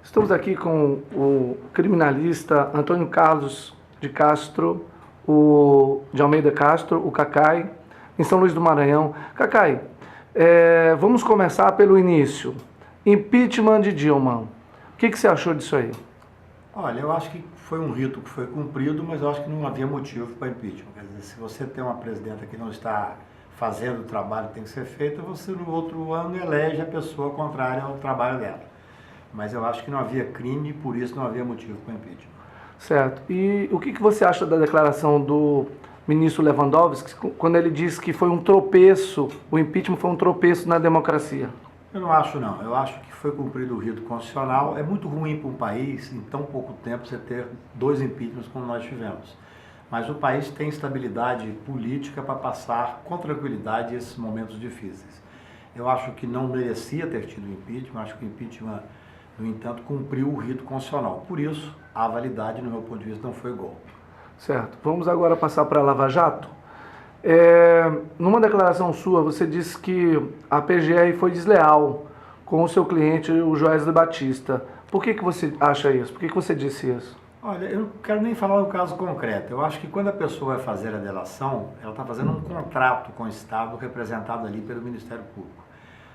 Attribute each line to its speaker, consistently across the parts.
Speaker 1: Estamos aqui com o criminalista Antônio Carlos de Castro, de Almeida Castro, o Cacai, em São Luís do Maranhão. Cacai, vamos começar pelo início. Impeachment de Dilma. O que você achou disso aí?
Speaker 2: Olha, eu acho que foi um rito que foi cumprido, mas eu acho que não havia motivo para impeachment. Quer dizer, se você tem uma presidenta que não está fazendo o trabalho que tem que ser feito, você no outro ano elege a pessoa contrária ao trabalho dela. Mas eu acho que não havia crime e por isso não havia motivo para impeachment.
Speaker 1: Certo. E o que você acha da declaração do ministro Lewandowski, quando ele disse que foi um tropeço, o impeachment foi um tropeço na democracia?
Speaker 2: Eu não acho, não. Eu acho que foi cumprido o rito constitucional. É muito ruim para um país, em tão pouco tempo, você ter 2 impeachments como nós tivemos. Mas o país tem estabilidade política para passar com tranquilidade esses momentos difíceis. Eu acho que não merecia ter tido impeachment. Acho que o impeachment, no entanto, cumpriu o rito constitucional. Por isso, a validade, no meu ponto de vista, não foi golpe.
Speaker 1: Certo. Vamos agora passar para a Lava Jato. Numa declaração sua, você disse que a PGR foi desleal com o seu cliente, o Joesley Batista. Por que você acha isso? Por que você disse isso?
Speaker 2: Olha, eu não quero nem falar do caso concreto. Eu acho que quando a pessoa vai fazer a delação, ela está fazendo um contrato com o Estado representado ali pelo Ministério Público.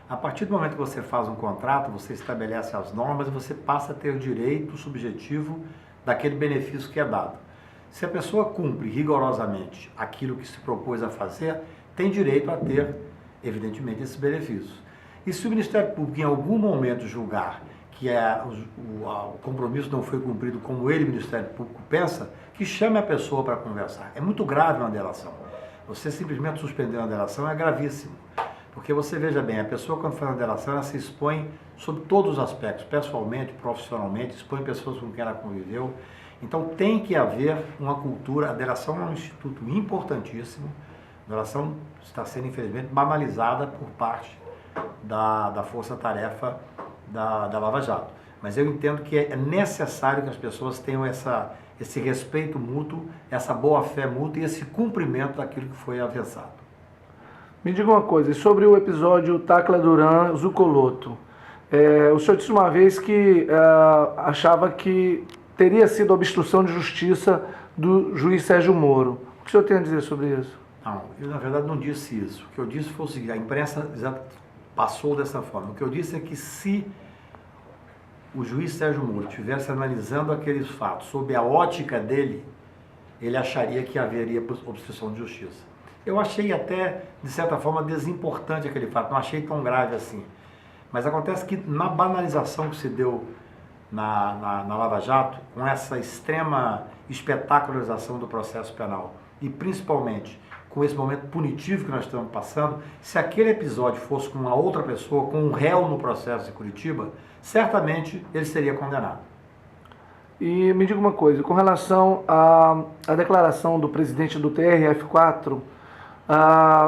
Speaker 2: A partir do momento que você faz um contrato, você estabelece as normas e você passa a ter o direito subjetivo daquele benefício que é dado. Se a pessoa cumpre rigorosamente aquilo que se propôs a fazer, tem direito a ter, evidentemente, esses benefícios. E se o Ministério Público, em algum momento, julgar que o compromisso não foi cumprido como ele, o Ministério Público, pensa, que chame a pessoa para conversar. É muito grave uma delação. Você simplesmente suspender uma delação é gravíssimo. Porque você veja bem, a pessoa quando faz uma delação, ela se expõe sob todos os aspectos, pessoalmente, profissionalmente, expõe pessoas com quem ela conviveu. Então tem que haver uma cultura, a delação é um instituto importantíssimo, a delação está sendo infelizmente banalizada por parte da força-tarefa da Lava Jato. Mas eu entendo que é necessário que as pessoas tenham esse respeito mútuo, essa boa-fé mútua e esse cumprimento daquilo que foi avançado.
Speaker 1: Me diga uma coisa, sobre o episódio Tacla Duran Zucoloto. O senhor disse uma vez que achava que teria sido obstrução de justiça do juiz Sérgio Moro. O que o senhor tem a dizer sobre isso?
Speaker 2: Não, eu na verdade não disse isso. O que eu disse foi o seguinte, a imprensa já passou dessa forma. O que eu disse é que se o juiz Sérgio Moro estivesse analisando aqueles fatos sob a ótica dele, ele acharia que haveria obstrução de justiça. Eu achei até, de certa forma, desimportante aquele fato, não achei tão grave assim. Mas acontece que na banalização que se deu na Lava Jato, com essa extrema espetacularização do processo penal e principalmente com esse momento punitivo que nós estamos passando, se aquele episódio fosse com uma outra pessoa, com um réu no processo de Curitiba, certamente ele seria condenado.
Speaker 1: E me diga uma coisa, com relação à declaração do presidente do TRF4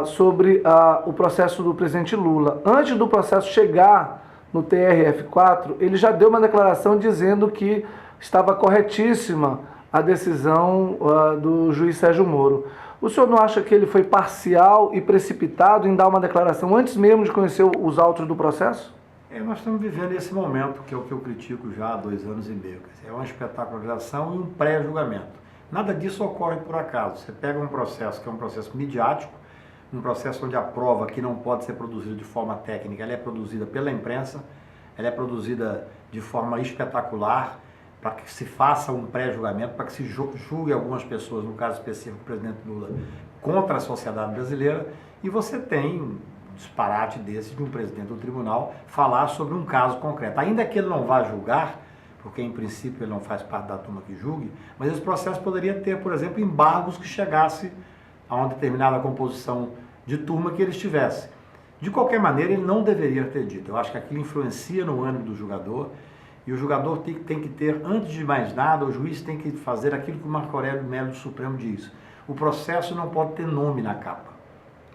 Speaker 1: sobre o processo do presidente Lula, antes do processo chegar no TRF4, ele já deu uma declaração dizendo que estava corretíssima a decisão do juiz Sérgio Moro. O senhor não acha que ele foi parcial e precipitado em dar uma declaração antes mesmo de conhecer os autos do processo?
Speaker 2: Nós estamos vivendo esse momento, que é o que eu critico já há 2 anos e meio. É uma espetacularização e um pré-julgamento. Nada disso ocorre por acaso. Você pega um processo que é um processo midiático, um processo onde a prova que não pode ser produzida de forma técnica, ela é produzida pela imprensa, ela é produzida de forma espetacular, para que se faça um pré-julgamento, para que se julgue algumas pessoas, no caso específico o presidente Lula, contra a sociedade brasileira, e você tem um disparate desse de um presidente do tribunal falar sobre um caso concreto. Ainda que ele não vá julgar, porque em princípio ele não faz parte da turma que julgue, mas esse processo poderia ter, por exemplo, embargos que chegasse a uma determinada composição de turma que ele estivesse. De qualquer maneira, ele não deveria ter dito. Eu acho que aquilo influencia no ânimo do julgador, e o julgador tem que ter, antes de mais nada, o juiz tem que fazer aquilo que o Marco Aurélio Melo do Supremo diz. O processo não pode ter nome na capa.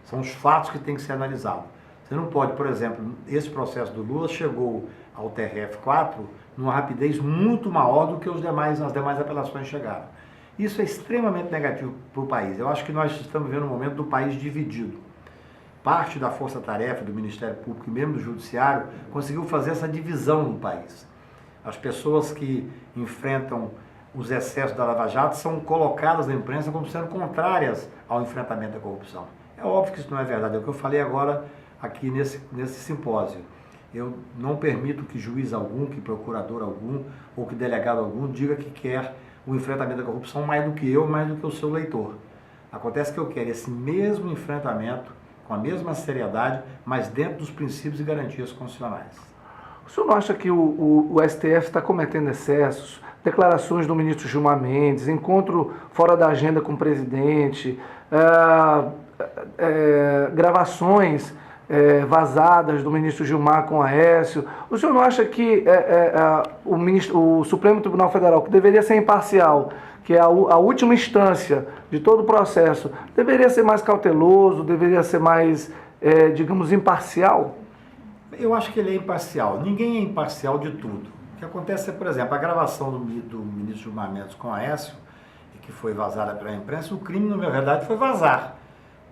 Speaker 2: São os fatos que têm que ser analisados. Você não pode, por exemplo, esse processo do Lula chegou ao TRF4 numa rapidez muito maior do que as demais apelações chegaram. Isso é extremamente negativo para o país. Eu acho que nós estamos vivendo um momento do país dividido. Parte da força-tarefa do Ministério Público e mesmo do Judiciário conseguiu fazer essa divisão no país. As pessoas que enfrentam os excessos da Lava Jato são colocadas na imprensa como sendo contrárias ao enfrentamento da corrupção. É óbvio que isso não é verdade, é o que eu falei agora aqui nesse simpósio. Eu não permito que juiz algum, que procurador algum ou que delegado algum diga que quer o enfrentamento da corrupção mais do que eu, mais do que o seu leitor. Acontece que eu quero esse mesmo enfrentamento, com a mesma seriedade, mas dentro dos princípios e garantias constitucionais.
Speaker 1: O senhor não acha que o STF está cometendo excessos? Declarações do ministro Gilmar Mendes, encontro fora da agenda com o presidente, gravações vazadas do ministro Gilmar com Aécio. O senhor não acha que o Supremo Tribunal Federal, que deveria ser imparcial, que é a última instância de todo o processo, deveria ser mais cauteloso, deveria ser mais, digamos, imparcial?
Speaker 2: Eu acho que ele é imparcial. Ninguém é imparcial de tudo. O que acontece é, por exemplo, a gravação do ministro Gilmar Mendes com Aécio, que foi vazada pela imprensa, o crime, na verdade, foi vazar.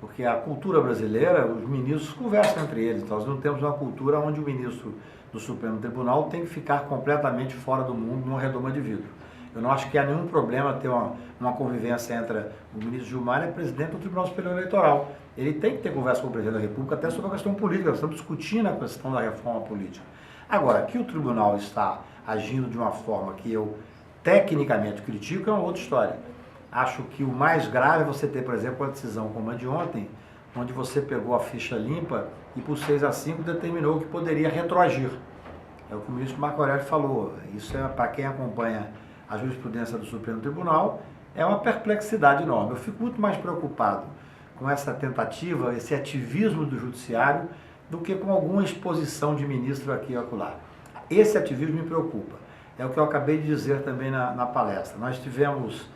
Speaker 2: Porque a cultura brasileira, os ministros conversam entre eles. Nós não temos uma cultura onde o ministro do Supremo Tribunal tem que ficar completamente fora do mundo, numa redoma de vidro. Eu não acho que há nenhum problema ter uma convivência entre o ministro Gilmar e o presidente do Tribunal Superior Eleitoral. Ele tem que ter conversa com o presidente da República até sobre a questão política. Nós estamos discutindo a questão da reforma política. Agora, que o tribunal está agindo de uma forma que eu tecnicamente critico é uma outra história. Acho que o mais grave é você ter, por exemplo, uma decisão como a de ontem, onde você pegou a ficha limpa e por 6-5 determinou que poderia retroagir. É o que o ministro Marco Aurélio falou. Isso é, para quem acompanha a jurisprudência do Supremo Tribunal, é uma perplexidade enorme. Eu fico muito mais preocupado com essa tentativa, esse ativismo do judiciário, do que com alguma exposição de ministro aqui e acolá. Esse ativismo me preocupa. É o que eu acabei de dizer também na palestra. Nós tivemos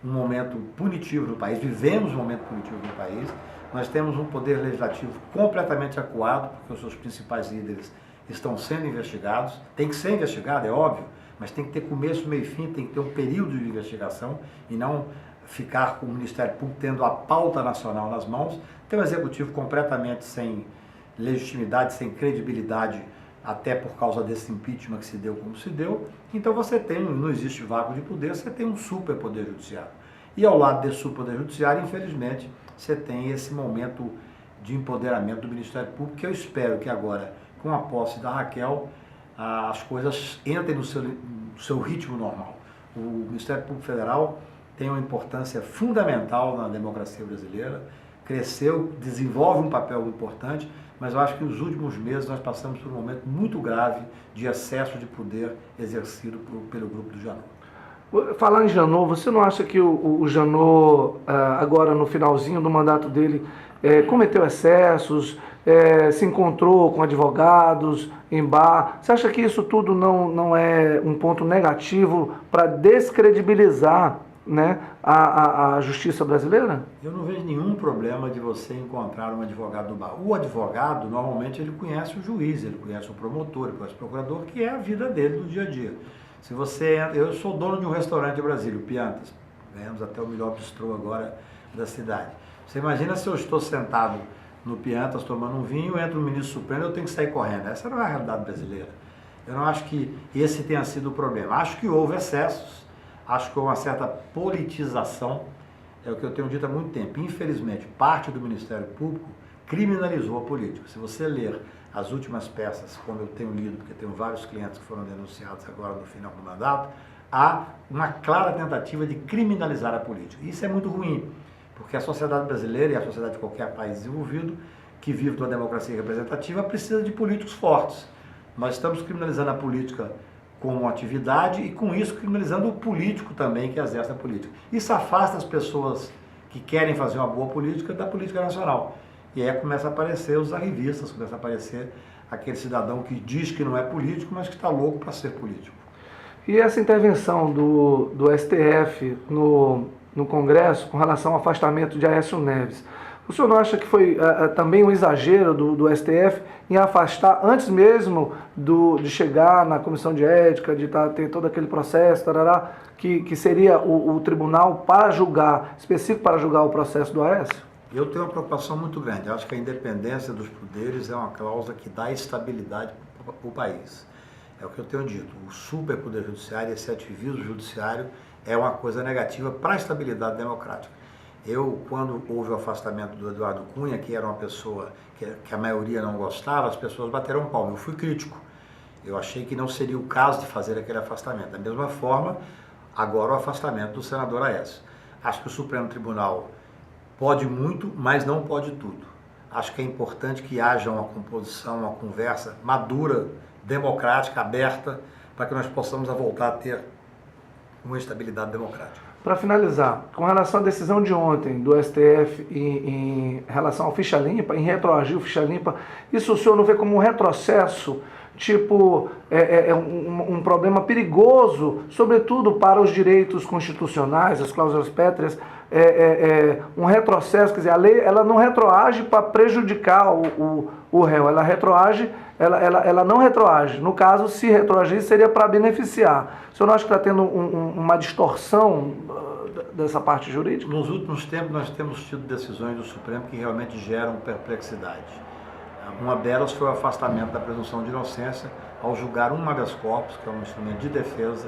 Speaker 2: um momento punitivo no país, vivemos um momento punitivo no país, nós temos um poder legislativo completamente acuado, porque os seus principais líderes estão sendo investigados, tem que ser investigado, é óbvio, mas tem que ter começo, meio e fim, tem que ter um período de investigação e não ficar com o Ministério Público tendo a pauta nacional nas mãos. Tem um executivo completamente sem legitimidade, sem credibilidade, até por causa desse impeachment que se deu como se deu. Então você tem, não existe vácuo de poder, você tem um super poder judiciário. E ao lado desse super poder judiciário, infelizmente, você tem esse momento de empoderamento do Ministério Público, que eu espero que agora, com a posse da Raquel, as coisas entrem no seu ritmo normal. O Ministério Público Federal tem uma importância fundamental na democracia brasileira, cresceu, desenvolve um papel importante, mas eu acho que nos últimos meses nós passamos por um momento muito grave de excesso de poder exercido pelo grupo do Janot.
Speaker 1: Falar em Janot, você não acha que o Janot, agora no finalzinho do mandato dele, cometeu excessos, se encontrou com advogados em bar? Você acha que isso tudo não é um ponto negativo para descredibilizar, né, a justiça brasileira?
Speaker 2: Eu não vejo nenhum problema de você encontrar um advogado do bar. O advogado, normalmente, ele conhece o juiz, ele conhece o promotor, ele conhece o procurador, que é a vida dele do dia a dia. Se você entra, eu sou dono de um restaurante em Brasília, o Piantas, ganhamos até o melhor bistrô agora da cidade. Você imagina se eu estou sentado no Piantas tomando um vinho, entra o ministro Supremo, eu tenho que sair correndo. Essa não é a realidade brasileira. Eu não acho que esse tenha sido o problema. Acho que houve excessos, acho que houve uma certa politização, é o que eu tenho dito há muito tempo. Infelizmente, parte do Ministério Público criminalizou a política. Se você ler as últimas peças, como eu tenho lido, porque tenho vários clientes que foram denunciados agora no final do mandato, há uma clara tentativa de criminalizar a política. Isso é muito ruim, porque a sociedade brasileira e a sociedade de qualquer país desenvolvido, que vive de uma democracia representativa, precisa de políticos fortes. Nós estamos criminalizando a política como atividade e, com isso, criminalizando o político também que exerce a política. Isso afasta as pessoas que querem fazer uma boa política da política nacional. E aí começa a aparecer os arrivistas, começa a aparecer aquele cidadão que diz que não é político, mas que está louco para ser político.
Speaker 1: E essa intervenção do STF no Congresso com relação ao afastamento de Aécio Neves, o senhor não acha que foi também um exagero do STF em afastar, antes mesmo de chegar na comissão de ética, de ter todo aquele processo, tarará, que seria o tribunal para julgar, específico para julgar o processo do Aécio?
Speaker 2: Eu tenho uma preocupação muito grande. Eu acho que a independência dos poderes é uma cláusula que dá estabilidade para o país. É o que eu tenho dito. O superpoder judiciário, esse ativismo judiciário, é uma coisa negativa para a estabilidade democrática. Quando houve o afastamento do Eduardo Cunha, que era uma pessoa que a maioria não gostava, as pessoas bateram palma. Eu fui crítico. Eu achei que não seria o caso de fazer aquele afastamento. Da mesma forma, agora o afastamento do senador Aécio. Acho que o Supremo Tribunal pode muito, mas não pode tudo. Acho que é importante que haja uma composição, uma conversa madura, democrática, aberta, para que nós possamos voltar a ter uma estabilidade democrática.
Speaker 1: Para finalizar, com relação à decisão de ontem do STF em relação ao ficha limpa, em retroagir o ficha limpa, isso o senhor não vê como um retrocesso, tipo, um problema perigoso, sobretudo para os direitos constitucionais, as cláusulas pétreas, um retrocesso, quer dizer, a lei ela não retroage para prejudicar o réu, ela retroage, ela não retroage. No caso, se retroagir, seria para beneficiar. O senhor não acha que está tendo uma distorção dessa parte jurídica?
Speaker 2: Nos últimos tempos, nós temos tido decisões do Supremo que realmente geram perplexidade. Uma delas foi o afastamento da presunção de inocência ao julgar um habeas corpus, que é um instrumento de defesa,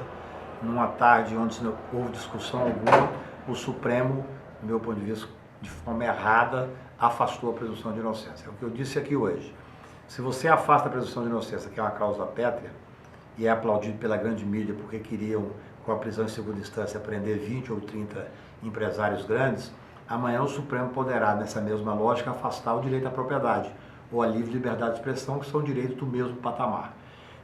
Speaker 2: numa tarde onde não houve discussão alguma, o Supremo, do meu ponto de vista, de forma errada, afastou a presunção de inocência. É o que eu disse aqui hoje. Se você afasta a presunção de inocência, que é uma cláusula pétrea, e é aplaudido pela grande mídia porque queriam, com a prisão em segunda instância, prender 20 ou 30 empresários grandes, amanhã o Supremo poderá, nessa mesma lógica, afastar o direito à propriedade ou a livre liberdade de expressão, que são direitos do mesmo patamar.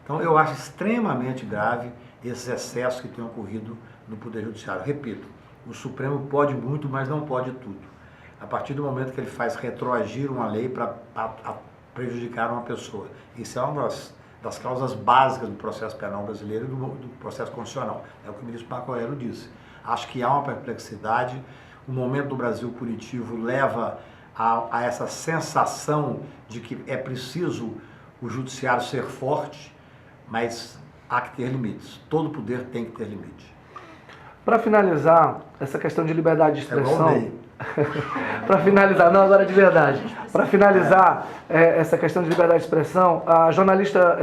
Speaker 2: Então, eu acho extremamente grave esses excessos que têm ocorrido no Poder Judiciário. Repito, o Supremo pode muito, mas não pode tudo. A partir do momento que ele faz retroagir uma lei para prejudicar uma pessoa. Isso é uma das causas básicas do processo penal brasileiro e do processo constitucional. É o que o ministro Marco Aurélio disse. Acho que há uma perplexidade. O momento do Brasil punitivo leva a essa sensação de que é preciso o judiciário ser forte, mas há que ter limites. Todo poder tem que ter limite.
Speaker 1: Para finalizar, essa questão de liberdade de expressão... Para finalizar, não, agora de verdade. Para finalizar essa questão de liberdade de expressão, a jornalista,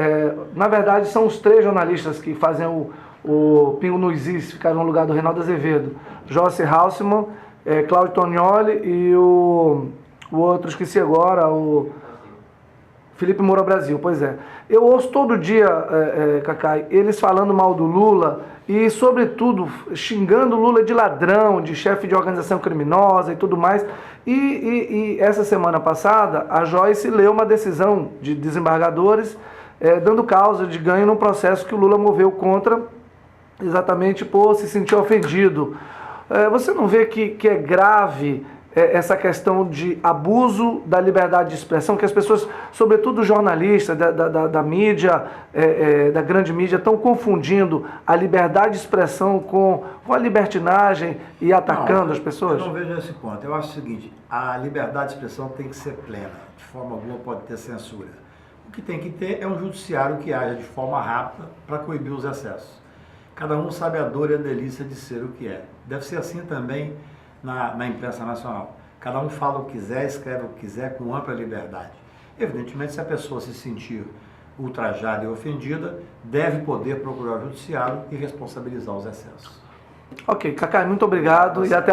Speaker 1: na verdade, são os 3 jornalistas que fazem o Pingo nos Is, ficaram no lugar do Reinaldo Azevedo. Jossi Halsemann, Cláudio Tonioli e o outro, esqueci agora, o Felipe Moura Brasil, pois é. Eu ouço todo dia, Cacai, eles falando mal do Lula e, sobretudo, xingando o Lula de ladrão, de chefe de organização criminosa e tudo mais. E essa semana passada, a Joyce leu uma decisão de desembargadores dando causa de ganho num processo que o Lula moveu contra, exatamente por se sentir ofendido. Você não vê que é grave essa questão de abuso da liberdade de expressão, que as pessoas, sobretudo os jornalistas da mídia, da grande mídia, estão confundindo a liberdade de expressão com a libertinagem e atacando as pessoas?
Speaker 2: Eu não vejo esse ponto. Eu acho o seguinte, a liberdade de expressão tem que ser plena, de forma alguma pode ter censura. O que tem que ter é um judiciário que haja de forma rápida para coibir os excessos. Cada um sabe a dor e a delícia de ser o que é. Deve ser assim também na imprensa nacional. Cada um fala o que quiser, escreve o que quiser, com ampla liberdade. Evidentemente, se a pessoa se sentir ultrajada e ofendida, deve poder procurar o judiciário e responsabilizar os excessos.
Speaker 1: Ok, Cacai, muito obrigado e até